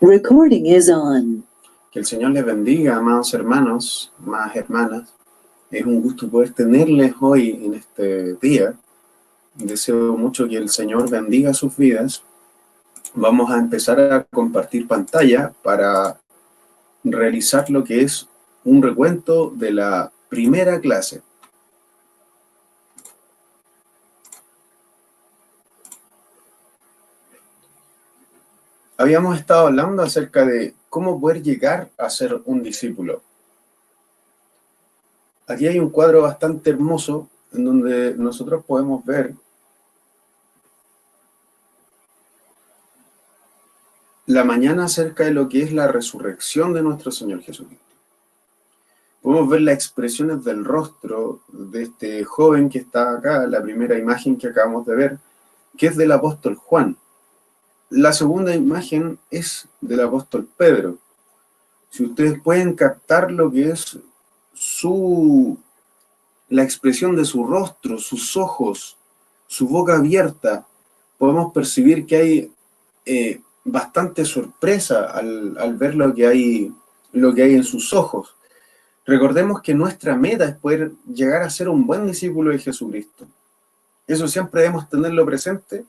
Recording is on. Que el Señor les bendiga, amados hermanos, amadas hermanas. Es un gusto poder tenerles hoy en este día. Deseo mucho que el Señor bendiga sus vidas. Vamos a empezar a compartir pantalla para realizar lo que es un recuento de la primera clase. Habíamos estado hablando acerca de cómo poder llegar a ser un discípulo. Aquí hay un cuadro bastante hermoso en donde nosotros podemos ver la mañana acerca de lo que es la resurrección de nuestro Señor Jesucristo. Podemos ver las expresiones del rostro de este joven que está acá, la primera imagen que acabamos de ver, que es del apóstol Juan. La segunda imagen es del apóstol Pedro. Si ustedes pueden captar lo que es la expresión de su rostro, sus ojos, su boca abierta, podemos percibir que hay bastante sorpresa al ver lo que hay en sus ojos. Recordemos que nuestra meta es poder llegar a ser un buen discípulo de Jesucristo. Eso siempre debemos tenerlo presente,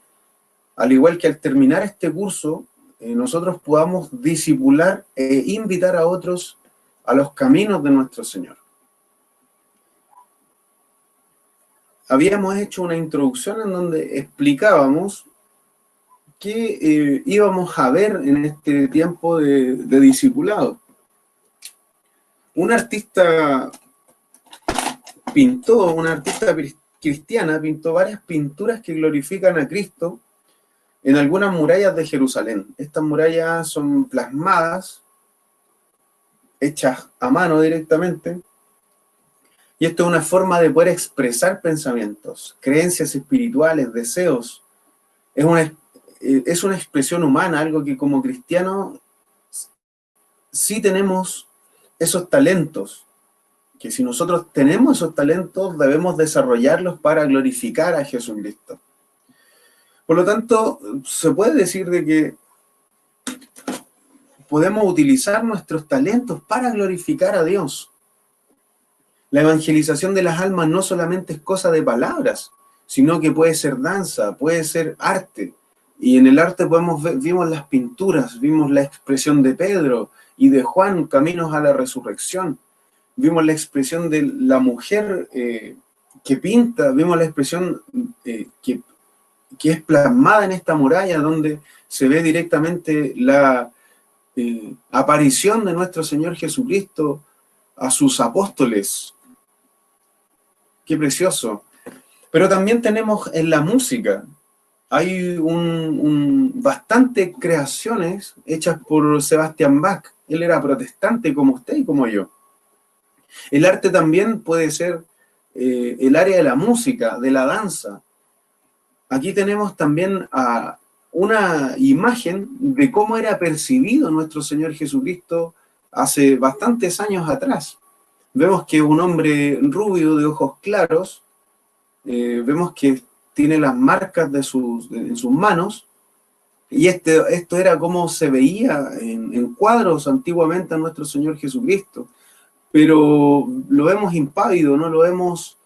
al igual que al terminar este curso, nosotros podamos discipular e invitar a otros a los caminos de nuestro Señor. Habíamos hecho una introducción en donde explicábamos qué íbamos a ver en este tiempo de discipulado. Una artista cristiana pintó varias pinturas que glorifican a Cristo en algunas murallas de Jerusalén. Estas murallas son plasmadas, hechas a mano directamente, y esto es una forma de poder expresar pensamientos, creencias espirituales, deseos. Es una expresión humana, algo que como cristianos sí tenemos esos talentos, que si nosotros tenemos esos talentos debemos desarrollarlos para glorificar a Jesucristo. Por lo tanto, se puede decir de que podemos utilizar nuestros talentos para glorificar a Dios. La evangelización de las almas no solamente es cosa de palabras, sino que puede ser danza, puede ser arte. Y en el arte vimos las pinturas, vimos la expresión de Pedro y de Juan, caminos a la resurrección. Vimos la expresión de la mujer que pinta, vimos la expresión que es plasmada en esta muralla, donde se ve directamente la aparición de nuestro Señor Jesucristo a sus apóstoles. ¡Qué precioso! Pero también tenemos en la música, hay bastante creaciones hechas por Sebastian Bach. Él era protestante como usted y como yo. El arte también puede ser el área de la música, de la danza. Aquí tenemos también una imagen de cómo era percibido nuestro Señor Jesucristo hace bastantes años atrás. Vemos que es un hombre rubio de ojos claros, vemos que tiene las marcas en sus manos, y esto era como se veía en cuadros antiguamente a nuestro Señor Jesucristo, pero lo vemos impávido, no lo vemos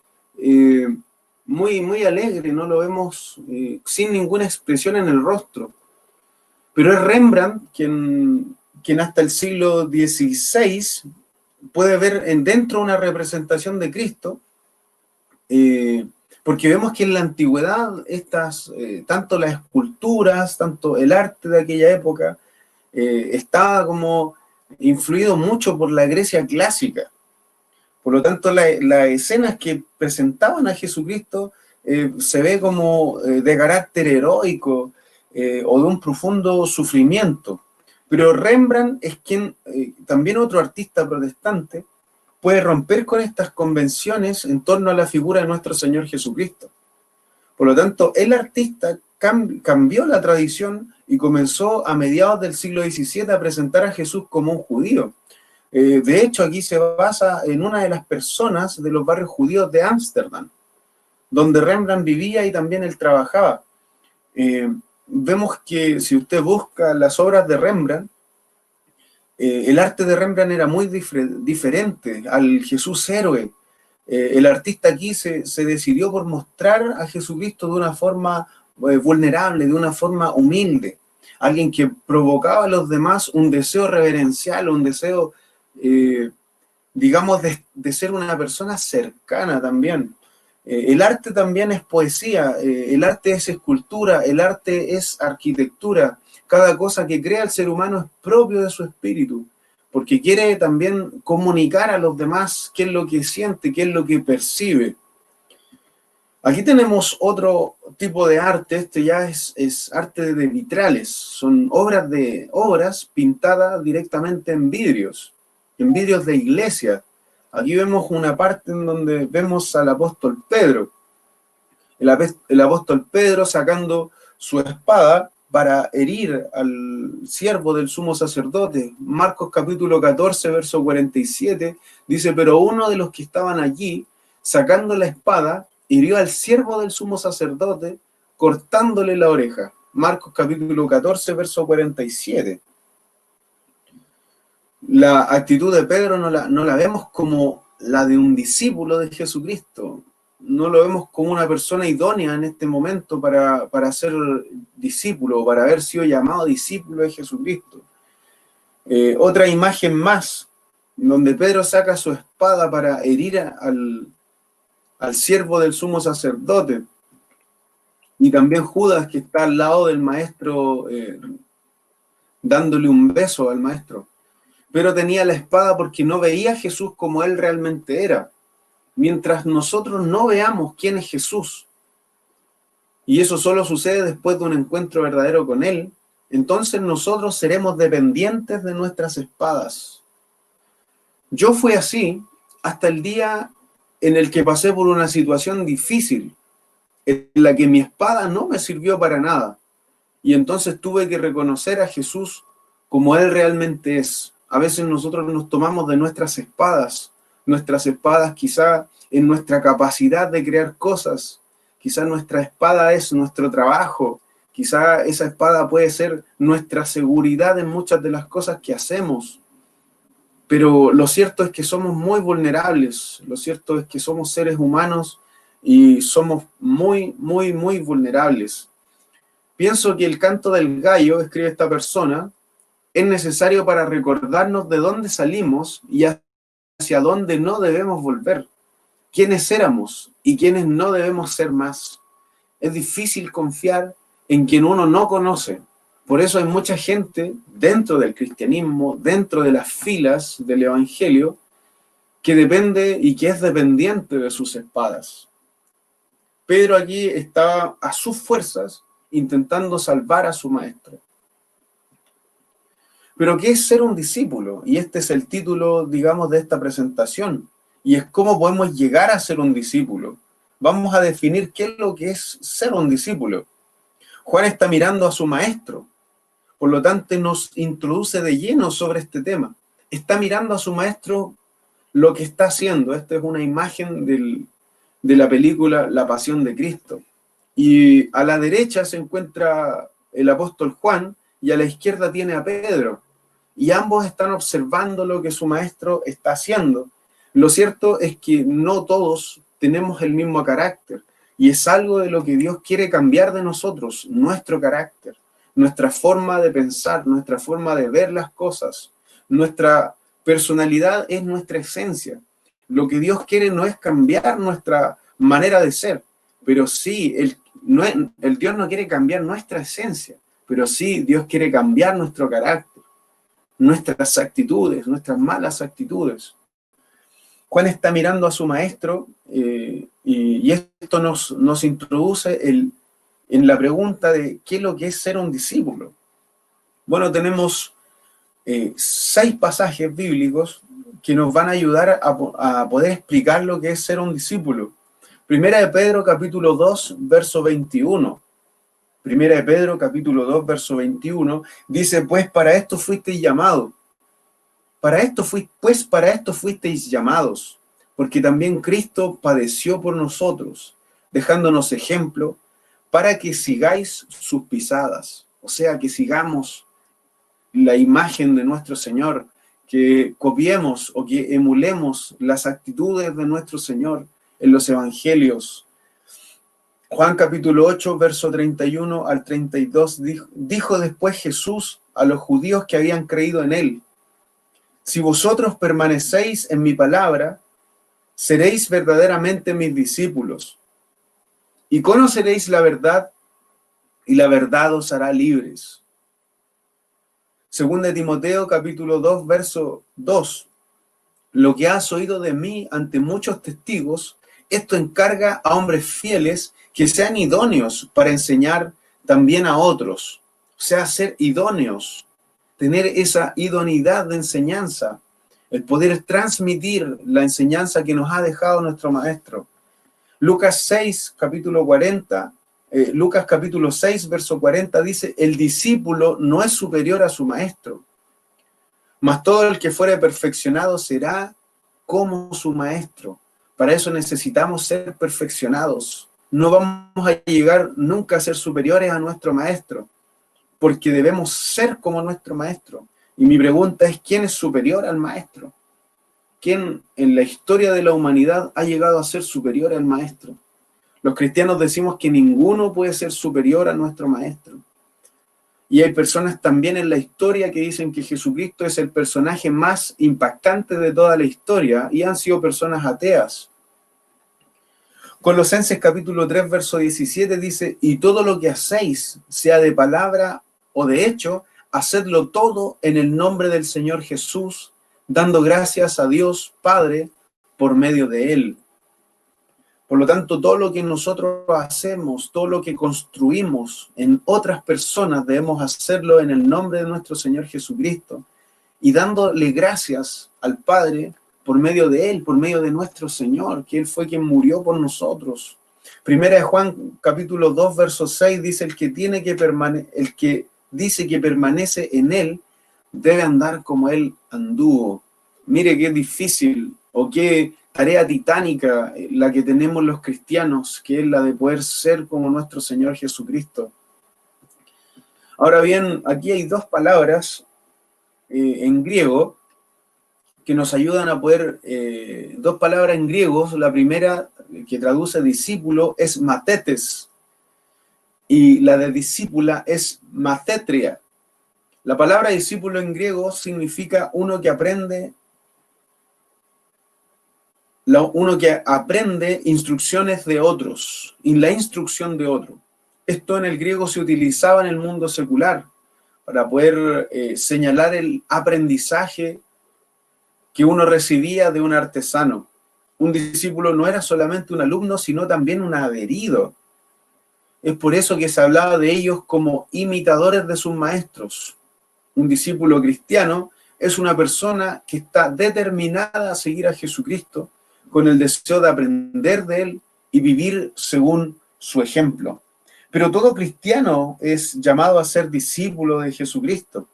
muy alegre, no lo vemos sin ninguna expresión en el rostro. Pero es Rembrandt quien hasta el siglo XVI puede ver dentro una representación de Cristo, porque vemos que en la antigüedad tanto las esculturas, tanto el arte de aquella época, estaba como influido mucho por la Grecia clásica. Por lo tanto, las escenas que presentaban a Jesucristo se ve como de carácter heroico o de un profundo sufrimiento. Pero Rembrandt es quien, también otro artista protestante, puede romper con estas convenciones en torno a la figura de nuestro Señor Jesucristo. Por lo tanto, el artista cambió la tradición y comenzó a mediados del siglo XVII a presentar a Jesús como un judío. De hecho, aquí se basa en una de las personas de los barrios judíos de Ámsterdam, donde Rembrandt vivía y también él trabajaba. Vemos que si usted busca las obras de Rembrandt, El arte de Rembrandt era muy diferente al Jesús héroe. El artista aquí se decidió por mostrar a Jesucristo de una forma vulnerable, de una forma humilde. Alguien que provocaba a los demás un deseo reverencial, un deseo, digamos, de ser una persona cercana también. El arte también es poesía, el arte es escultura, el arte es arquitectura. Cada cosa que crea el ser humano es propio de su espíritu, porque quiere también comunicar a los demás qué es lo que siente, qué es lo que percibe. Aquí tenemos otro tipo de arte, este ya es arte de vitrales, son obras pintadas directamente en vidrios de iglesia. Aquí vemos una parte en donde vemos al apóstol Pedro, el apóstol Pedro sacando su espada para herir al siervo del sumo sacerdote. Marcos capítulo 14, verso 47, dice, pero uno de los que estaban allí, sacando la espada, hirió al siervo del sumo sacerdote, cortándole la oreja. Marcos capítulo 14, verso 47. La actitud de Pedro no la vemos como la de un discípulo de Jesucristo. No lo vemos como una persona idónea en este momento para ser discípulo, para haber sido llamado discípulo de Jesucristo. Otra imagen más, donde Pedro saca su espada para herir al siervo del sumo sacerdote. Y también Judas, que está al lado del maestro, dándole un beso al maestro. Pero tenía la espada porque no veía a Jesús como él realmente era. Mientras nosotros no veamos quién es Jesús, y eso solo sucede después de un encuentro verdadero con Él, entonces nosotros seremos dependientes de nuestras espadas. Yo fui así hasta el día en el que pasé por una situación difícil, en la que mi espada no me sirvió para nada, y entonces tuve que reconocer a Jesús como Él realmente es. A veces nosotros nos tomamos de nuestras espadas quizá en nuestra capacidad de crear cosas, quizá nuestra espada es nuestro trabajo, quizá esa espada puede ser nuestra seguridad en muchas de las cosas que hacemos, pero lo cierto es que somos muy vulnerables, lo cierto es que somos seres humanos y somos muy, muy, muy vulnerables. Pienso que el canto del gallo, escribe esta persona, es necesario para recordarnos de dónde salimos y hacia dónde no debemos volver, quiénes éramos y quiénes no debemos ser más. Es difícil confiar en quien uno no conoce. Por eso hay mucha gente dentro del cristianismo, dentro de las filas del evangelio, que depende y que es dependiente de sus espadas. Pedro aquí estaba a sus fuerzas intentando salvar a su maestro. Pero ¿qué es ser un discípulo? Y este es el título, digamos, de esta presentación. Y es cómo podemos llegar a ser un discípulo. Vamos a definir qué es lo que es ser un discípulo. Juan está mirando a su maestro. Por lo tanto, nos introduce de lleno sobre este tema. Está mirando a su maestro lo que está haciendo. Esta es una imagen de la película La Pasión de Cristo. Y a la derecha se encuentra el apóstol Juan y a la izquierda tiene a Pedro. Y ambos están observando lo que su maestro está haciendo. Lo cierto es que no todos tenemos el mismo carácter, y es algo de lo que Dios quiere cambiar de nosotros, nuestro carácter, nuestra forma de pensar, nuestra forma de ver las cosas. Nuestra personalidad es nuestra esencia. Lo que Dios quiere no es cambiar nuestra manera de ser, pero sí, el Dios no quiere cambiar nuestra esencia, pero sí Dios quiere cambiar nuestro carácter, nuestras actitudes, nuestras malas actitudes. Juan está mirando a su maestro y esto nos introduce en la pregunta de qué es lo que es ser un discípulo. Bueno, tenemos 6 pasajes bíblicos que nos van a ayudar a poder explicar lo que es ser un discípulo. Primera de Pedro, capítulo 2, verso 21. Primera de Pedro, capítulo 2, verso 21, dice, pues para esto fuisteis llamados. Para esto fuisteis llamados, porque también Cristo padeció por nosotros, dejándonos ejemplo, para que sigáis sus pisadas. O sea, que sigamos la imagen de nuestro Señor, que copiemos o que emulemos las actitudes de nuestro Señor en los evangelios. Juan capítulo 8, verso 31 al 32, dijo después Jesús a los judíos que habían creído en él: si vosotros permanecéis en mi palabra, seréis verdaderamente mis discípulos, y conoceréis la verdad, y la verdad os hará libres. Según de Timoteo capítulo 2, verso 2, lo que has oído de mí ante muchos testigos, esto encarga a hombres fieles que sean idóneos para enseñar también a otros. O sea, ser idóneos, tener esa idoneidad de enseñanza, el poder transmitir la enseñanza que nos ha dejado nuestro Maestro. Lucas 6, capítulo 40, Lucas capítulo 6, verso 40 dice: el discípulo no es superior a su maestro, mas todo el que fuere perfeccionado será como su maestro. Para eso necesitamos ser perfeccionados. No vamos a llegar nunca a ser superiores a nuestro maestro, porque debemos ser como nuestro maestro. Y mi pregunta es: ¿quién es superior al maestro? ¿Quién en la historia de la humanidad ha llegado a ser superior al maestro? Los cristianos decimos que ninguno puede ser superior a nuestro maestro. Y hay personas también en la historia que dicen que Jesucristo es el personaje más impactante de toda la historia, y han sido personas ateas. Colosenses capítulo 3, verso 17 dice: y todo lo que hacéis, sea de palabra o de hecho, hacedlo todo en el nombre del Señor Jesús, dando gracias a Dios Padre por medio de Él. Por lo tanto, todo lo que nosotros hacemos, todo lo que construimos en otras personas, debemos hacerlo en el nombre de nuestro Señor Jesucristo y dándole gracias al Padre por medio de Él, por medio de nuestro Señor, que Él fue quien murió por nosotros. Primera de Juan, capítulo 2, verso 6, dice: el que dice que permanece en Él, debe andar como Él anduvo. Mire qué difícil o qué tarea titánica la que tenemos los cristianos, que es la de poder ser como nuestro Señor Jesucristo. Ahora bien, aquí hay dos palabras en griego que nos ayudan a poder, dos palabras en griego. La primera, que traduce discípulo, es matetes, y la de discípula es mathetria. La palabra discípulo en griego significa uno que aprende instrucciones de otros, y la instrucción de otro. Esto en el griego se utilizaba en el mundo secular para poder señalar el aprendizaje que uno recibía de un artesano. Un discípulo no era solamente un alumno, sino también un adherido. Es por eso que se hablaba de ellos como imitadores de sus maestros. Un discípulo cristiano es una persona que está determinada a seguir a Jesucristo, con el deseo de aprender de Él y vivir según su ejemplo. Pero todo cristiano es llamado a ser discípulo de Jesucristo.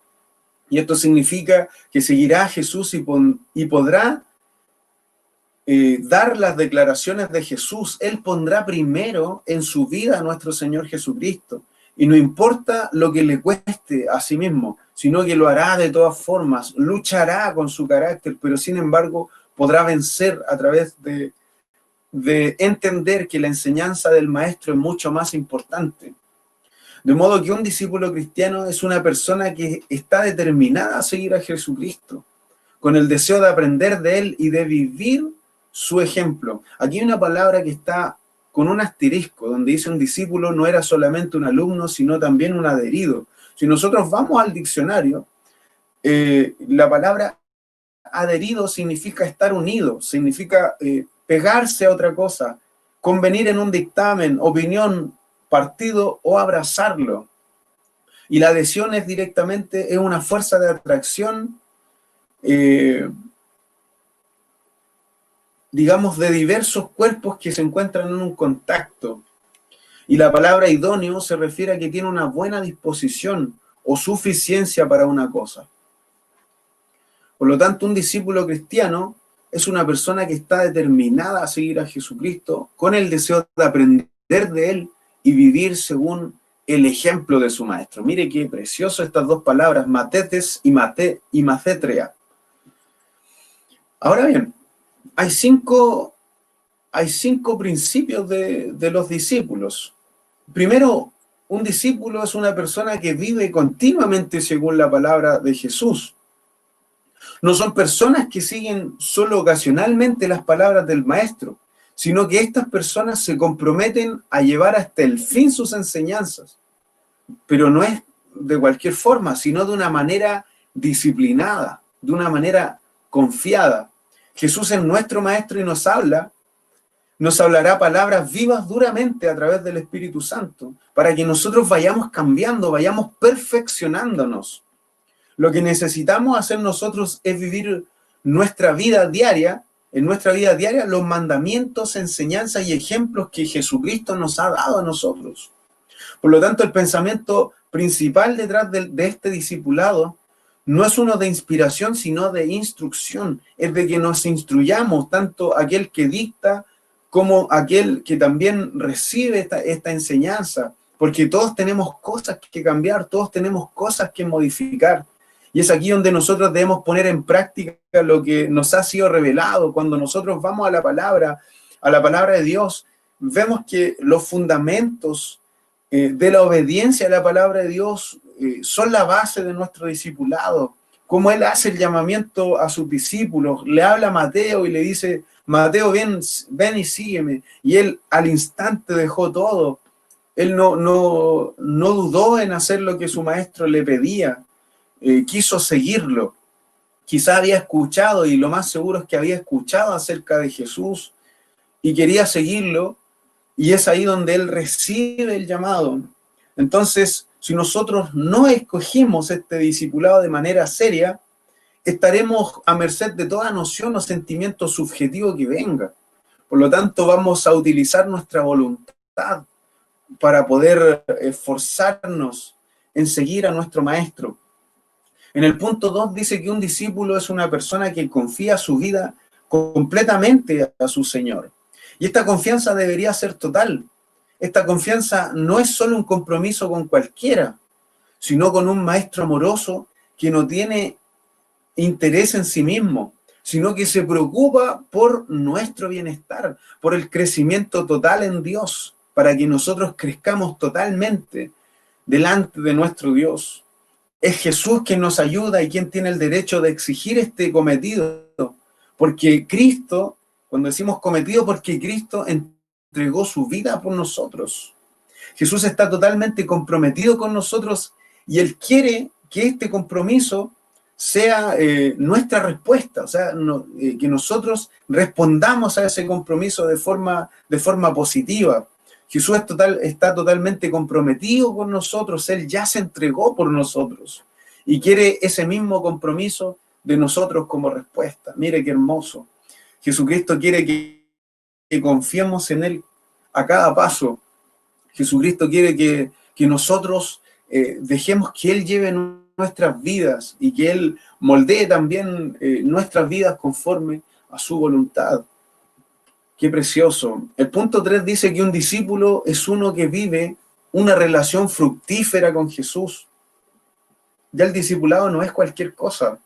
Y esto significa que seguirá a Jesús y podrá dar las declaraciones de Jesús. Él pondrá primero en su vida a nuestro Señor Jesucristo. Y no importa lo que le cueste a sí mismo, sino que lo hará de todas formas, luchará con su carácter, pero sin embargo podrá vencer a través de entender que la enseñanza del maestro es mucho más importante. De modo que un discípulo cristiano es una persona que está determinada a seguir a Jesucristo, con el deseo de aprender de Él y de vivir su ejemplo. Aquí hay una palabra que está con un asterisco, donde dice un discípulo no era solamente un alumno, sino también un adherido. Si nosotros vamos al diccionario, la palabra adherido significa estar unido, significa pegarse a otra cosa, convenir en un dictamen, opinión, partido o abrazarlo. Y la adhesión es directamente, es una fuerza de atracción, digamos, de diversos cuerpos que se encuentran en un contacto. Y la palabra idóneo se refiere a que tiene una buena disposición o suficiencia para una cosa. Por lo tanto, un discípulo cristiano es una persona que está determinada a seguir a Jesucristo con el deseo de aprender de Él y vivir según el ejemplo de su maestro. Mire qué precioso estas dos palabras, matetes y macetrea. Ahora bien, hay cinco principios de los discípulos. Primero, un discípulo es una persona que vive continuamente según la palabra de Jesús. No son personas que siguen solo ocasionalmente las palabras del maestro, sino que estas personas se comprometen a llevar hasta el fin sus enseñanzas. Pero no es de cualquier forma, sino de una manera disciplinada, de una manera confiada. Jesús es nuestro maestro y nos hablará palabras vivas duramente a través del Espíritu Santo, para que nosotros vayamos cambiando, vayamos perfeccionándonos. Lo que necesitamos hacer nosotros es vivir nuestra vida diaria, en nuestra vida diaria, los mandamientos, enseñanzas y ejemplos que Jesucristo nos ha dado a nosotros. Por lo tanto, el pensamiento principal detrás de este discipulado no es uno de inspiración, sino de instrucción. Es de que nos instruyamos, tanto aquel que dicta como aquel que también recibe esta enseñanza, porque todos tenemos cosas que cambiar, todos tenemos cosas que modificar. Y es aquí donde nosotros debemos poner en práctica lo que nos ha sido revelado. Cuando nosotros vamos a la palabra de Dios, vemos que los fundamentos de la obediencia a la palabra de Dios son la base de nuestro discipulado. Como Él hace el llamamiento a sus discípulos, le habla a Mateo y le dice, Mateo, ven y sígueme. Y Él al instante dejó todo. Él no dudó en hacer lo que su maestro le pedía. Quiso seguirlo. Quizá había escuchado, y lo más seguro es que había escuchado acerca de Jesús y quería seguirlo, y es ahí donde él recibe el llamado. Entonces, si nosotros no escogimos este discipulado de manera seria, estaremos a merced de toda noción o sentimiento subjetivo que venga. Por lo tanto, vamos a utilizar nuestra voluntad para poder esforzarnos en seguir a nuestro maestro. En el punto 2 dice que un discípulo es una persona que confía su vida completamente a su Señor. Y esta confianza debería ser total. Esta confianza no es solo un compromiso con cualquiera, sino con un maestro amoroso que no tiene interés en sí mismo, sino que se preocupa por nuestro bienestar, por el crecimiento total en Dios, para que nosotros crezcamos totalmente delante de nuestro Dios. Es Jesús quien nos ayuda y quien tiene el derecho de exigir este cometido, porque Cristo, cuando decimos cometido, porque Cristo entregó su vida por nosotros. Jesús está totalmente comprometido con nosotros y Él quiere que este compromiso sea nuestra respuesta, o sea, que nosotros respondamos a ese compromiso de forma positiva. Jesús está totalmente comprometido con nosotros, Él ya se entregó por nosotros y quiere ese mismo compromiso de nosotros como respuesta. Mire qué hermoso. Jesucristo quiere que confiemos en Él a cada paso. Jesucristo quiere que nosotros dejemos que Él lleve nuestras vidas y que Él moldee también nuestras vidas conforme a su voluntad. Qué precioso. El punto 3 dice que un discípulo es uno que vive una relación fructífera con Jesús. Ya el discipulado no es cualquier cosa.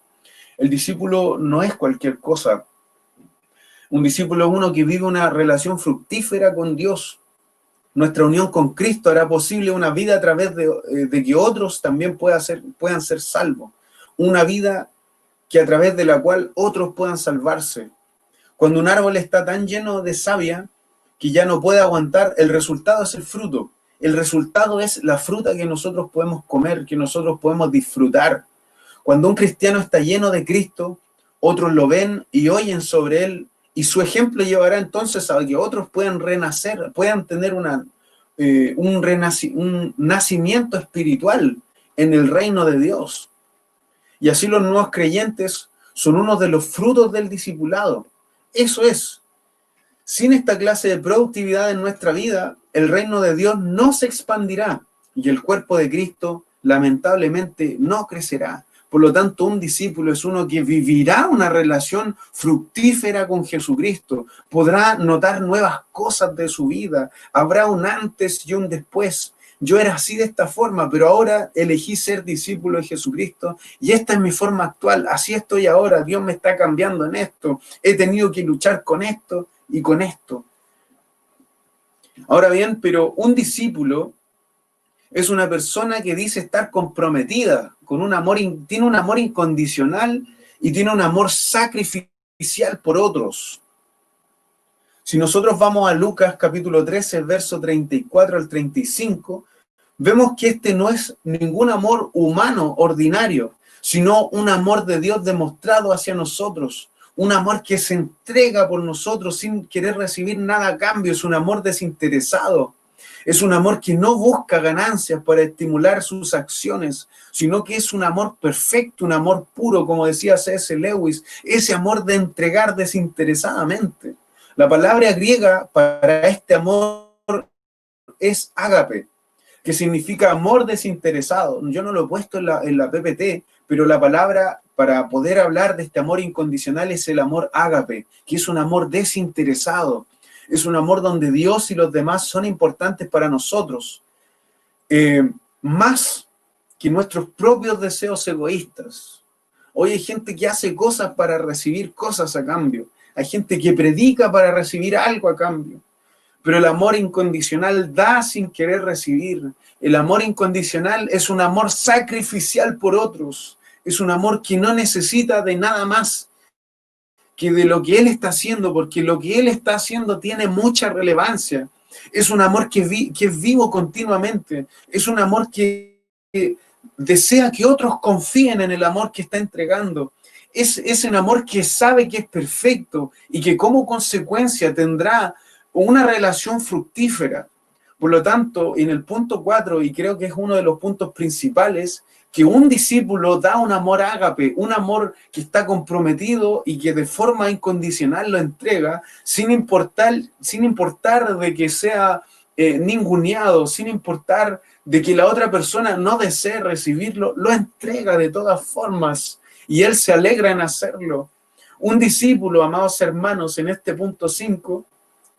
El discípulo no es cualquier cosa. Un discípulo es uno que vive una relación fructífera con Dios. Nuestra unión con Cristo hará posible una vida a través de que otros también puedan ser salvos. Una vida que a través de la cual otros puedan salvarse. Cuando un árbol está tan lleno de savia que ya no puede aguantar, el resultado es el fruto. El resultado es la fruta que nosotros podemos comer, que nosotros podemos disfrutar. Cuando un cristiano está lleno de Cristo, otros lo ven y oyen sobre él, y su ejemplo llevará entonces a que otros puedan renacer, puedan tener un nacimiento espiritual en el reino de Dios. Y así los nuevos creyentes son uno de los frutos del discipulado. Eso es. Sin esta clase de productividad en nuestra vida, el reino de Dios no se expandirá y el cuerpo de Cristo lamentablemente no crecerá. Por lo tanto, un discípulo es uno que vivirá una relación fructífera con Jesucristo. Podrá notar nuevas cosas de su vida. Habrá un antes y un después. yo era así de esta forma, pero ahora elegí ser discípulo de Jesucristo y esta es mi forma actual, así estoy ahora, Dios me está cambiando en esto, he tenido que luchar con esto y con esto. Ahora bien, pero un discípulo es una persona que dice estar comprometida con un amor, tiene un amor incondicional y tiene un amor sacrificial por otros. Si nosotros vamos a Lucas capítulo 13, verso 34 al 35, vemos que este no es ningún amor humano ordinario, sino un amor de Dios demostrado hacia nosotros, un amor que se entrega por nosotros sin querer recibir nada a cambio, es un amor desinteresado, es un amor que no busca ganancias para estimular sus acciones, sino que es un amor perfecto, un amor puro, como decía C.S. Lewis, ese amor de entregar desinteresadamente. La palabra griega para este amor es ágape, que significa amor desinteresado. Yo no lo he puesto en la PPT, pero la palabra para poder hablar de este amor incondicional es el amor ágape, que es un amor desinteresado. Es un amor donde Dios y los demás son importantes para nosotros, más que nuestros propios deseos egoístas. Hoy hay gente que hace cosas para recibir cosas a cambio. Hay gente que predica para recibir algo a cambio. Pero el amor incondicional da sin querer recibir. El amor incondicional es un amor sacrificial por otros. Es un amor que no necesita de nada más que de lo que Él está haciendo, porque lo que Él está haciendo tiene mucha relevancia. Es un amor que es vivo continuamente. Es un amor que desea que otros confíen en el amor que está entregando. Es un amor que sabe que es perfecto y que como consecuencia tendrá una relación fructífera. Por lo tanto, en el punto 4, y creo que es uno de los puntos principales, que un discípulo da un amor ágape, un amor que está comprometido y que de forma incondicional lo entrega, sin importar de que sea ninguneado, sin importar de que la otra persona no desee recibirlo, lo entrega de todas formas y él se alegra en hacerlo. Un discípulo, amados hermanos, en este punto 5,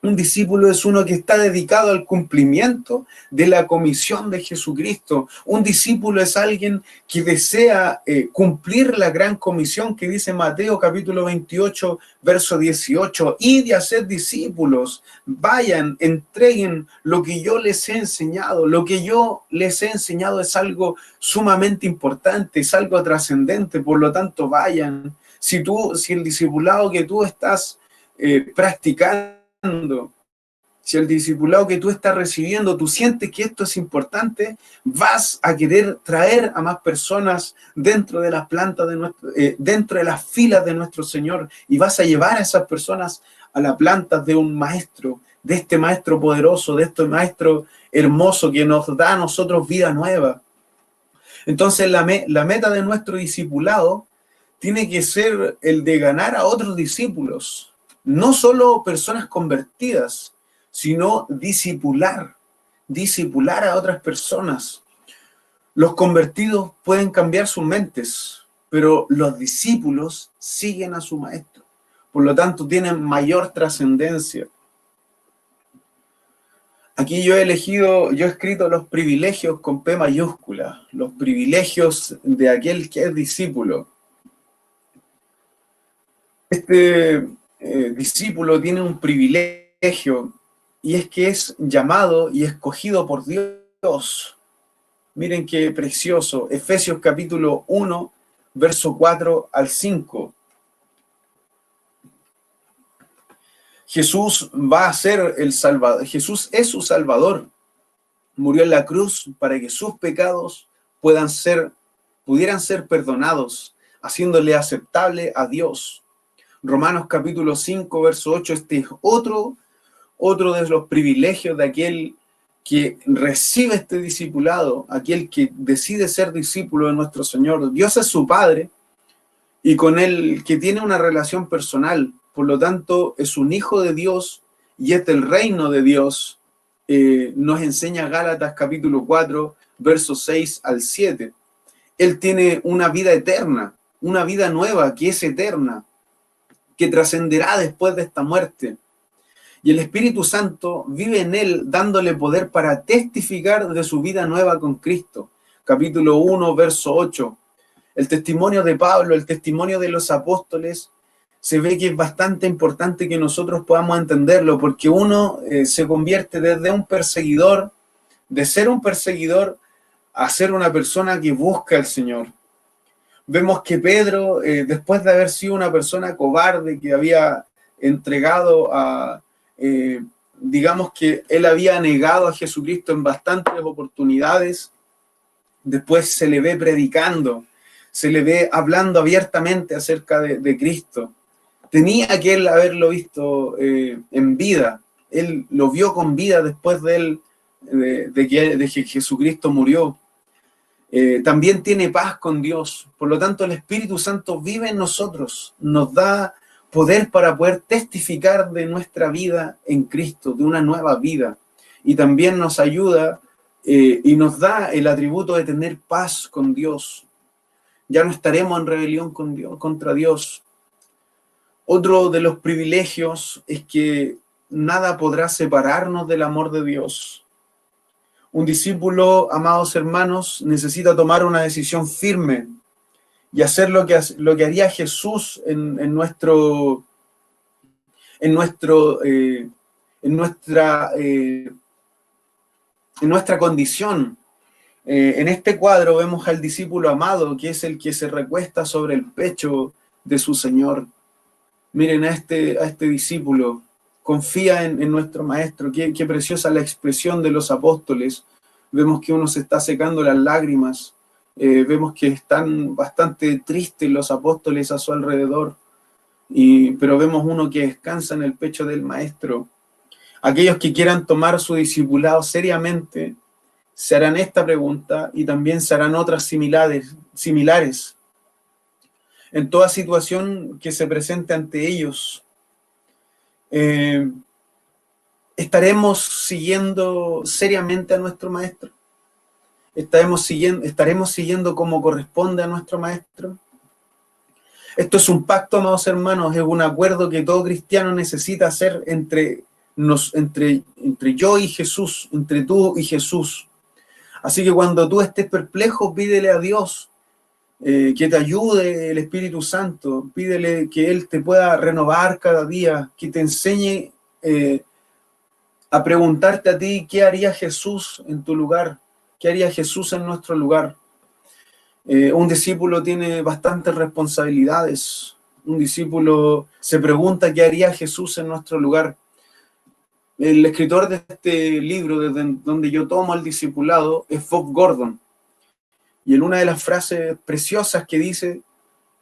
un discípulo es uno que está dedicado al cumplimiento de la comisión de Jesucristo. Un discípulo es alguien que desea cumplir la gran comisión que dice Mateo capítulo 28, verso 18. Id y haced discípulos, vayan, entreguen lo que yo les he enseñado. Lo que yo les he enseñado es algo sumamente importante, es algo trascendente, por lo tanto vayan. Si el discipulado que tú estás practicando, si el discipulado que tú estás recibiendo, tú sientes que esto es importante, vas a querer traer a más personas dentro de las plantas dentro de las filas de nuestro Señor, y vas a llevar a esas personas a la planta de un maestro, de este maestro poderoso, de este maestro hermoso que nos da a nosotros vida nueva. Entonces la meta de nuestro discipulado tiene que ser el de ganar a otros discípulos. No solo personas convertidas, sino discipular a otras personas. Los convertidos pueden cambiar sus mentes, pero los discípulos siguen a su maestro. Por lo tanto, tienen mayor trascendencia. Aquí yo he escrito los privilegios con P mayúscula, los privilegios de aquel que es discípulo. Este discípulo tiene un privilegio y es que es llamado y escogido por Dios. Miren qué precioso. Efesios capítulo 1, verso 4 al 5. Jesús va a ser el Salvador. Jesús es su Salvador. Murió en la cruz para que sus pecados pudieran ser perdonados, haciéndole aceptable a Dios. Romanos capítulo 5, verso 8, este es otro de los privilegios de aquel que recibe este discipulado, aquel que decide ser discípulo de nuestro Señor. Dios es su Padre y con él que tiene una relación personal, por lo tanto es un hijo de Dios y es del reino de Dios. Nos enseña Gálatas capítulo 4, versos 6 al 7. Él tiene una vida eterna, una vida nueva que es eterna, que trascenderá después de esta muerte. y el Espíritu Santo vive en él, dándole poder para testificar de su vida nueva con Cristo. Capítulo 1, verso 8. El testimonio de Pablo, el testimonio de los apóstoles, se ve que es bastante importante que nosotros podamos entenderlo, porque uno se convierte desde un perseguidor, de ser un perseguidor, a ser una persona que busca al Señor. Vemos que Pedro, después de haber sido una persona cobarde, que había entregado digamos que él había negado a Jesucristo en bastantes oportunidades, después se le ve predicando, se le ve hablando abiertamente acerca de Cristo. Tenía que él haberlo visto en vida. Él lo vio con vida después de que Jesucristo murió. También tiene paz con Dios. Por lo tanto, el Espíritu Santo vive en nosotros. Nos da poder para poder testificar de nuestra vida en Cristo, de una nueva vida. Y también nos ayuda y nos da el atributo de tener paz con Dios. Ya no estaremos en rebelión con Dios, contra Dios. Otro de los privilegios es que nada podrá separarnos del amor de Dios. Un discípulo, amados hermanos, necesita tomar una decisión firme y hacer lo que haría Jesús en nuestra condición. En este cuadro vemos al discípulo amado, que es el que se recuesta sobre el pecho de su Señor. Miren a este discípulo, confía en nuestro Maestro. Qué preciosa la expresión de los apóstoles. Vemos que uno se está secando las lágrimas. Vemos que están bastante tristes los apóstoles a su alrededor. Pero vemos uno que descansa en el pecho del Maestro. Aquellos que quieran tomar su discipulado seriamente, se harán esta pregunta y también se harán otras similares. En toda situación que se presente ante ellos, ¿estaremos siguiendo seriamente a nuestro Maestro? ¿Estaremos siguiendo como corresponde a nuestro Maestro? Esto es un pacto, amados hermanos, es un acuerdo que todo cristiano necesita hacer entre yo y Jesús, entre tú y Jesús. Así que cuando tú estés perplejo, pídele a Dios que te ayude el Espíritu Santo, pídele que Él te pueda renovar cada día, que te enseñe a preguntarte a ti qué haría Jesús en tu lugar, qué haría Jesús en nuestro lugar. Un discípulo tiene bastantes responsabilidades. Un discípulo se pregunta qué haría Jesús en nuestro lugar. El escritor de este libro, desde donde yo tomo el discipulado, es Bob Gordon. Y en una de las frases preciosas que dice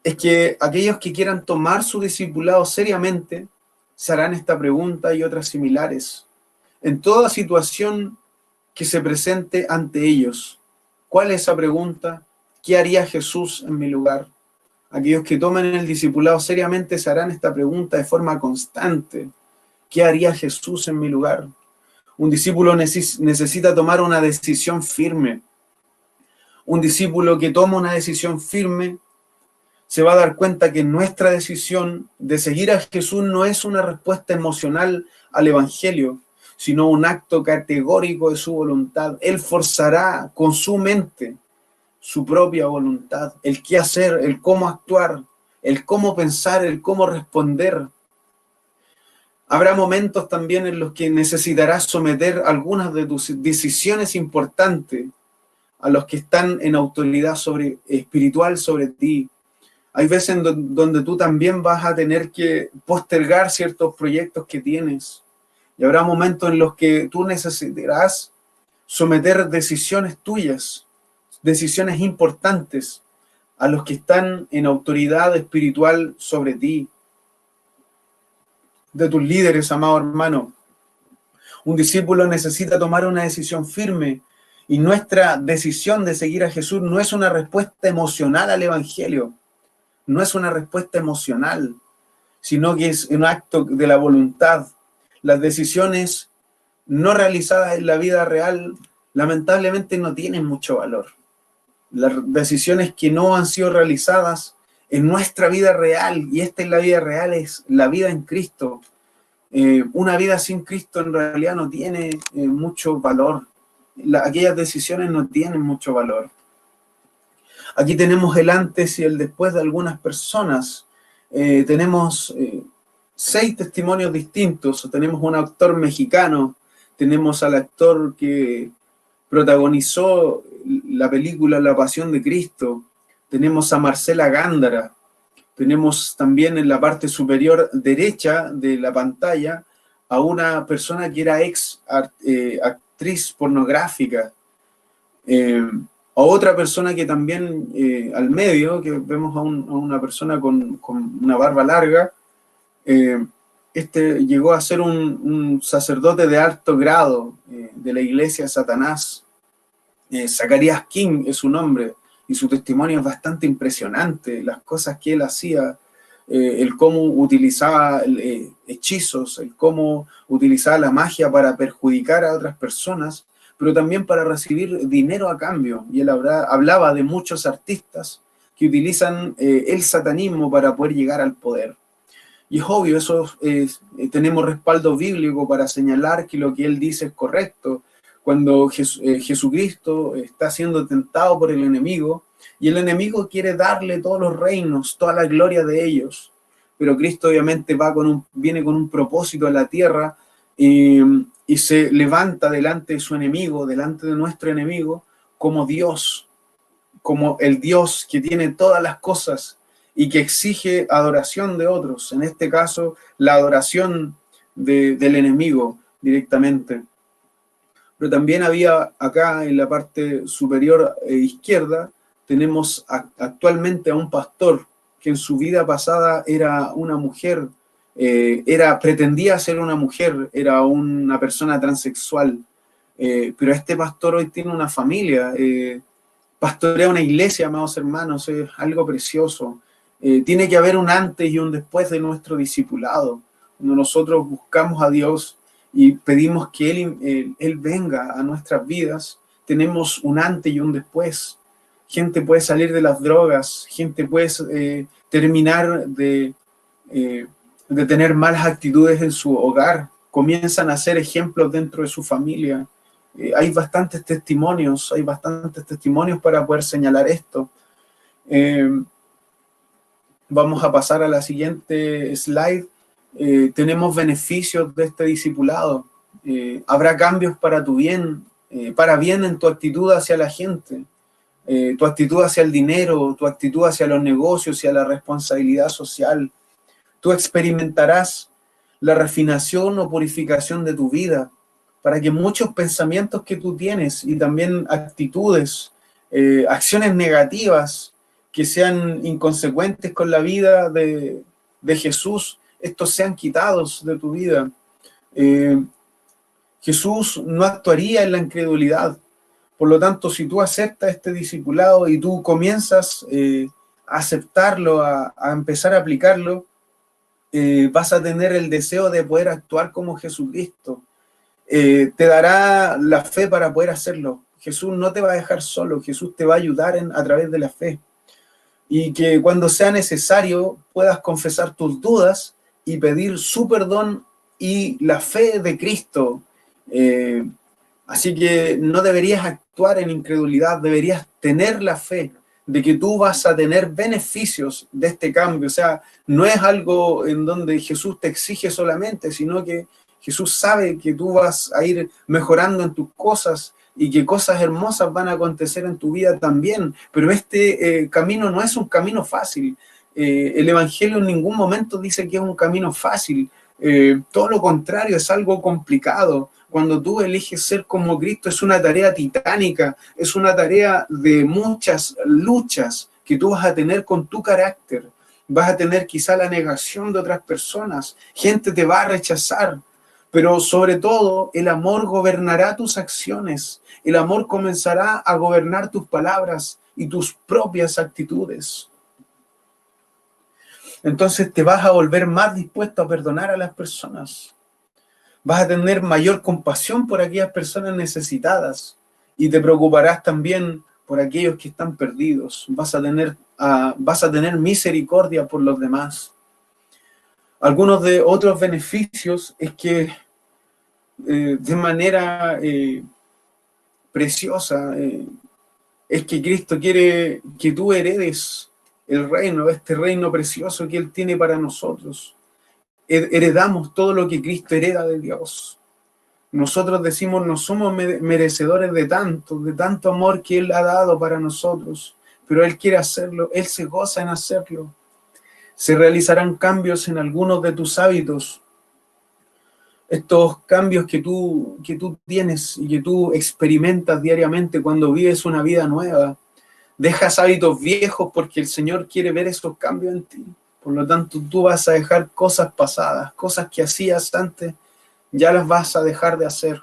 es que aquellos que quieran tomar su discipulado seriamente se harán esta pregunta y otras similares. En toda situación que se presente ante ellos, ¿cuál es esa pregunta? ¿Qué haría Jesús en mi lugar? Aquellos que tomen el discipulado seriamente se harán esta pregunta de forma constante. ¿Qué haría Jesús en mi lugar? Un discípulo necesita tomar una decisión firme. Un discípulo que toma una decisión firme se va a dar cuenta que nuestra decisión de seguir a Jesús no es una respuesta emocional al Evangelio, sino un acto categórico de su voluntad. Él forzará con su mente su propia voluntad, el qué hacer, el cómo actuar, el cómo pensar, el cómo responder. Habrá momentos también en los que necesitarás someter algunas de tus decisiones importantes a los que están en autoridad espiritual sobre ti. Hay veces donde tú también vas a tener que postergar ciertos proyectos que tienes. Y habrá momentos en los que tú necesitarás someter decisiones tuyas, decisiones importantes, a los que están en autoridad espiritual sobre ti, de tus líderes, amado hermano. Un discípulo necesita tomar una decisión firme y nuestra decisión de seguir a Jesús no es una respuesta emocional al Evangelio, no es una respuesta emocional, sino que es un acto de la voluntad. Las decisiones no realizadas en la vida real lamentablemente no tienen mucho valor. Las decisiones que no han sido realizadas en nuestra vida real, y esta es la vida real, es la vida en Cristo, Una vida sin Cristo en realidad no tiene mucho valor. Aquellas decisiones no tienen mucho valor. Aquí tenemos el antes y el después de algunas personas. Tenemos 6 testimonios distintos. Tenemos un actor mexicano, tenemos al actor que protagonizó la película La Pasión de Cristo, tenemos a Marcela Gándara, tenemos también en la parte superior derecha de la pantalla a una persona que era actriz pornográfica, a otra persona que también al medio, que vemos a una persona con una barba larga. Este llegó a ser un sacerdote de alto grado de la iglesia de Satanás. Zacarías King es su nombre, y su testimonio es bastante impresionante, las cosas que él hacía, el cómo utilizaba hechizos, el cómo utilizaba la magia para perjudicar a otras personas, pero también para recibir dinero a cambio. Y él hablaba de muchos artistas que utilizan el satanismo para poder llegar al poder. Y es obvio, tenemos respaldo bíblico para señalar que lo que él dice es correcto. Cuando Jesucristo está siendo tentado por el enemigo, y el enemigo quiere darle todos los reinos, toda la gloria de ellos, pero Cristo obviamente viene con un propósito a la tierra, y se levanta delante de su enemigo, delante de nuestro enemigo, como Dios, como el Dios que tiene todas las cosas y que exige adoración de otros, en este caso la adoración del enemigo directamente. Pero también había acá en la parte superior izquierda, tenemos actualmente a un pastor que en su vida pasada era una mujer, pretendía ser una mujer, era una persona transexual, pero este pastor hoy tiene una familia, pastorea una iglesia, amados hermanos, es algo precioso. Tiene que haber un antes y un después de nuestro discipulado. Cuando nosotros buscamos a Dios y pedimos que Él venga a nuestras vidas, tenemos un antes y un después. Gente puede salir de las drogas, gente puede terminar de tener malas actitudes en su hogar, comienzan a ser ejemplos dentro de su familia. Hay bastantes testimonios para poder señalar esto. Vamos a pasar a la siguiente slide. Tenemos beneficios de este discipulado. Habrá cambios para tu bien, para bien en tu actitud hacia la gente, tu actitud hacia el dinero, tu actitud hacia los negocios, hacia la responsabilidad social. Tú experimentarás la refinación o purificación de tu vida, para que muchos pensamientos que tú tienes y también actitudes, acciones negativas que sean inconsecuentes con la vida de Jesús, estos sean quitados de tu vida. Jesús no actuaría en la incredulidad. Por lo tanto, si tú aceptas este discipulado y tú comienzas a aceptarlo, a empezar a aplicarlo, vas a tener el deseo de poder actuar como Jesucristo. Te dará la fe para poder hacerlo. Jesús no te va a dejar solo, Jesús te va a ayudar a través de la fe. Y que cuando sea necesario puedas confesar tus dudas y pedir su perdón y la fe de Cristo. Así que no deberías actuar en incredulidad, deberías tener la fe de que tú vas a tener beneficios de este cambio. O sea, no es algo en donde Jesús te exige solamente, sino que Jesús sabe que tú vas a ir mejorando en tus cosas y que cosas hermosas van a acontecer en tu vida también. Pero este camino no es un camino fácil. El Evangelio en ningún momento dice que es un camino fácil. Todo lo contrario, es algo complicado. Cuando tú eliges ser como Cristo, es una tarea titánica, es una tarea de muchas luchas que tú vas a tener con tu carácter. Vas a tener quizá la negación de otras personas, gente te va a rechazar, pero sobre todo el amor gobernará tus acciones, el amor comenzará a gobernar tus palabras y tus propias actitudes. Entonces te vas a volver más dispuesto a perdonar a las personas. Vas a tener mayor compasión por aquellas personas necesitadas y te preocuparás también por aquellos que están perdidos. Vas a tener misericordia por los demás. Algunos de otros beneficios es que de manera preciosa es que Cristo quiere que tú heredes el reino, este reino precioso que Él tiene para nosotros. Heredamos todo lo que Cristo hereda de Dios. Nosotros decimos, no somos merecedores de tanto amor que Él ha dado para nosotros, pero Él quiere hacerlo, Él se goza en hacerlo. Se realizarán cambios en algunos de tus hábitos. Estos cambios que tú tienes y que tú experimentas diariamente cuando vives una vida nueva. Dejas hábitos viejos porque el Señor quiere ver esos cambios en ti. Por lo tanto, tú vas a dejar cosas pasadas, cosas que hacías antes, ya las vas a dejar de hacer.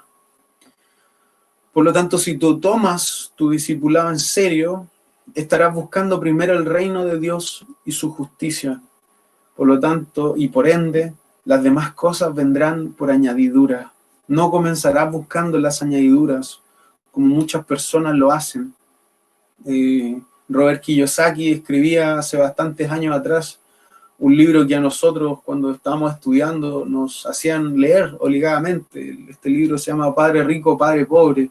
Por lo tanto, si tú tomas tu discipulado en serio, estarás buscando primero el reino de Dios y su justicia. Por lo tanto, y por ende, las demás cosas vendrán por añadidura. No comenzarás buscando las añadiduras, como muchas personas lo hacen. Robert Kiyosaki escribía hace bastantes años atrás un libro que a nosotros, cuando estábamos estudiando, nos hacían leer obligadamente. Este libro se llama Padre Rico, Padre Pobre,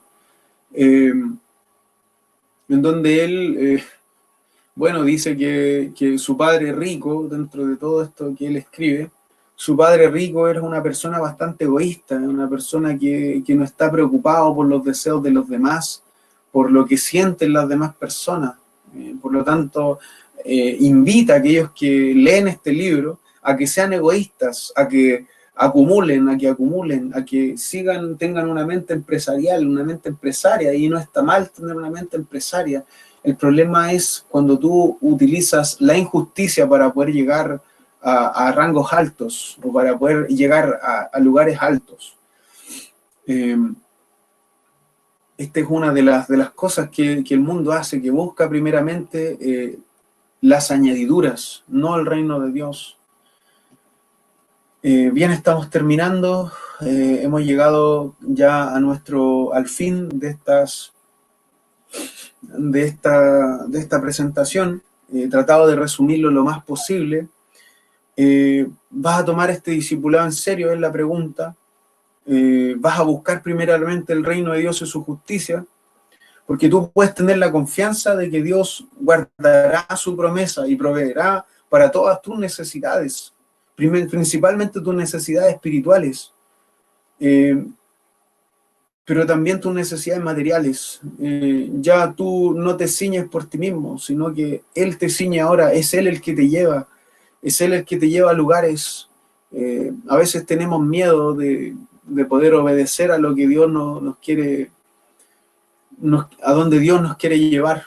en donde él, dice que su padre rico, dentro de todo esto que él escribe, su padre rico era una persona bastante egoísta, una persona que no está preocupado por los deseos de los demás, por lo que sienten las demás personas. Por lo tanto, invita a aquellos que leen este libro a que sean egoístas, a que acumulen, a que tengan una mente empresarial, una mente empresaria, y no está mal tener una mente empresaria. El problema es cuando tú utilizas la injusticia para poder llegar a rangos altos o para poder llegar a lugares altos. Esta es una de las cosas que el mundo hace, que busca primeramente las añadiduras, no el reino de Dios. Bien, estamos terminando. Hemos llegado ya al fin de esta presentación. He tratado de resumirlo lo más posible. ¿Vas a tomar este discipulado en serio? Es la pregunta. ¿Vas a buscar primeramente el reino de Dios y su justicia? Porque tú puedes tener la confianza de que Dios guardará su promesa y proveerá para todas tus necesidades, principalmente tus necesidades espirituales, pero también tus necesidades materiales. Ya tú no te ciñes por ti mismo, sino que Él te ciñe ahora, es Él el que te lleva, es Él el que te lleva a lugares. A veces tenemos miedo de poder obedecer a lo que Dios nos quiere, a donde Dios nos quiere llevar,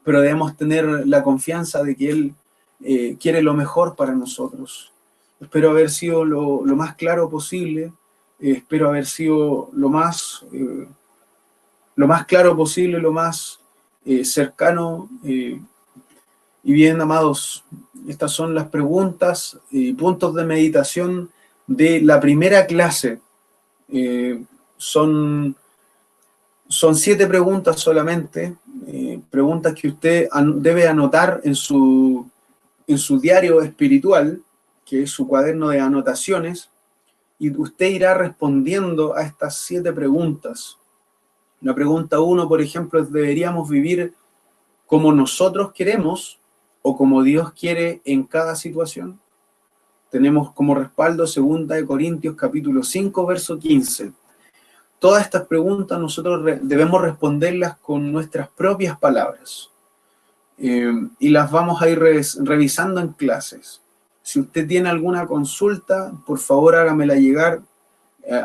pero debemos tener la confianza de que Él quiere lo mejor para nosotros. Espero haber sido lo más claro posible, espero haber sido lo más claro posible, lo más cercano. Y bien, amados, estas son las preguntas y puntos de meditación de la primera clase. Son 7 preguntas solamente, preguntas que usted debe anotar en su diario espiritual, que es su cuaderno de anotaciones, y usted irá respondiendo a estas 7 preguntas. La pregunta 1, por ejemplo, es: ¿deberíamos vivir como nosotros queremos o como Dios quiere en cada situación? Tenemos como respaldo 2 Corintios capítulo 5, verso 15. Todas estas preguntas nosotros debemos responderlas con nuestras propias palabras. Y las vamos a ir revisando en clases. Si usted tiene alguna consulta, por favor hágamela llegar,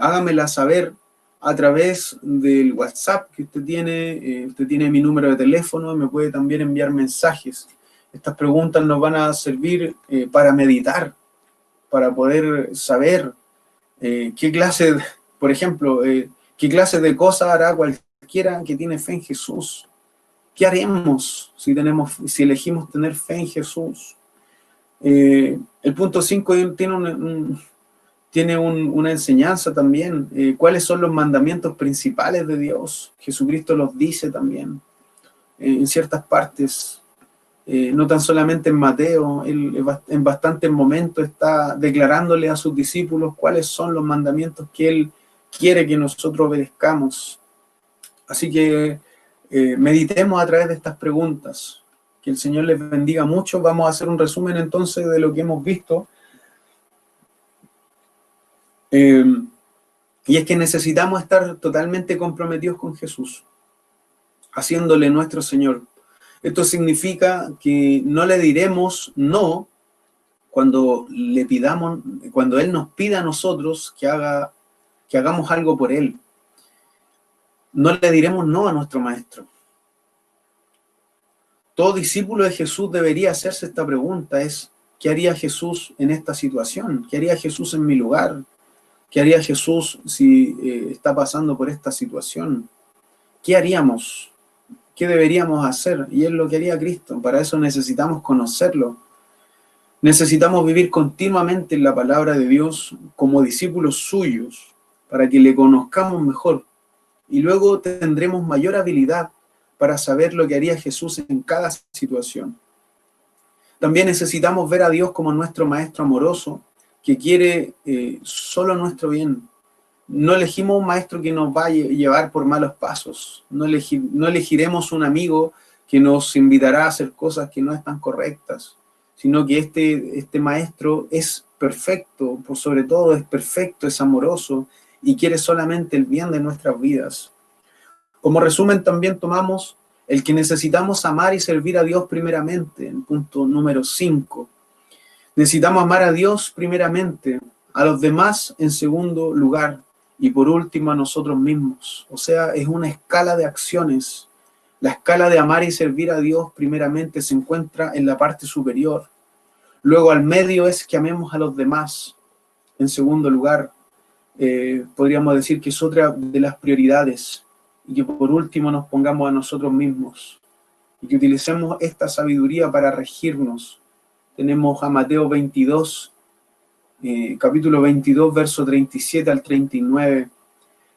hágamela saber a través del WhatsApp que usted tiene mi número de teléfono, me puede también enviar mensajes. Estas preguntas nos van a servir para meditar, para poder saber qué clase, por ejemplo, qué clase de cosas hará cualquiera que tiene fe en Jesús. ¿Qué haremos si elegimos tener fe en Jesús? El punto 5 tiene una enseñanza también. ¿Cuáles son los mandamientos principales de Dios? Jesucristo los dice también en ciertas partes. no tan solamente en Mateo, él en bastantes momentos está declarándole a sus discípulos cuáles son los mandamientos que él quiere que nosotros obedezcamos. Así que meditemos a través de estas preguntas. Que el Señor les bendiga mucho. Vamos a hacer un resumen entonces de lo que hemos visto. Y es que necesitamos estar totalmente comprometidos con Jesús, haciéndole nuestro Señor. Esto significa que no le diremos no cuando le pidamos, cuando Él nos pida a nosotros que hagamos algo por Él. No le diremos no a nuestro Maestro. Todo discípulo de Jesús debería hacerse esta pregunta, ¿qué haría Jesús en esta situación? ¿Qué haría Jesús en mi lugar? ¿Qué haría Jesús si está pasando por esta situación? ¿Qué haríamos? ¿Qué deberíamos hacer? Y es lo que haría Cristo. Para eso necesitamos conocerlo. Necesitamos vivir continuamente en la palabra de Dios como discípulos suyos, para que le conozcamos mejor. Y luego tendremos mayor habilidad para saber lo que haría Jesús en cada situación. También necesitamos ver a Dios como nuestro Maestro amoroso, que quiere solo nuestro bien. No elegimos un maestro que nos va a llevar por malos pasos. No elegiremos un amigo que nos invitará a hacer cosas que no están correctas, sino que este maestro es perfecto, por sobre todo es perfecto, es amoroso y quiere solamente el bien de nuestras vidas. Como resumen también tomamos el que necesitamos amar y servir a Dios primeramente, en punto número 5. Necesitamos amar a Dios primeramente, a los demás en segundo lugar y por último a nosotros mismos. O sea, es una escala de acciones. La escala de amar y servir a Dios primeramente se encuentra en la parte superior. Luego al medio es que amemos a los demás. En segundo lugar, podríamos decir que es otra de las prioridades. Y que por último nos pongamos a nosotros mismos. Y que utilicemos esta sabiduría para regirnos. Tenemos a Mateo 22, capítulo 22, verso 37 al 39.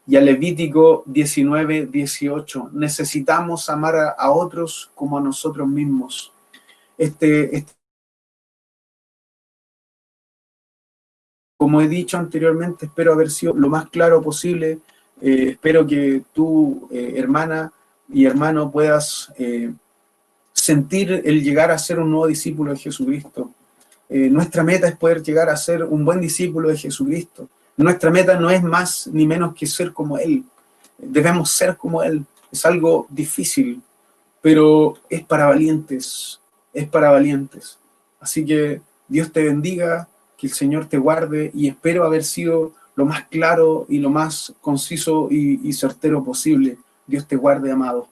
Y a Levítico 19, 18. Necesitamos amar a otros como a nosotros mismos. Como he dicho anteriormente, espero haber sido lo más claro posible. Espero que tú, hermana y hermano, puedas sentir el llegar a ser un nuevo discípulo de Jesucristo. Nuestra meta es poder llegar a ser un buen discípulo de Jesucristo. Nuestra meta no es más ni menos que ser como Él. Debemos ser como Él. Es algo difícil, pero es para valientes. Es para valientes. Así que Dios te bendiga, que el Señor te guarde y espero haber sido lo más claro y lo más conciso y certero posible. Dios te guarde, amado.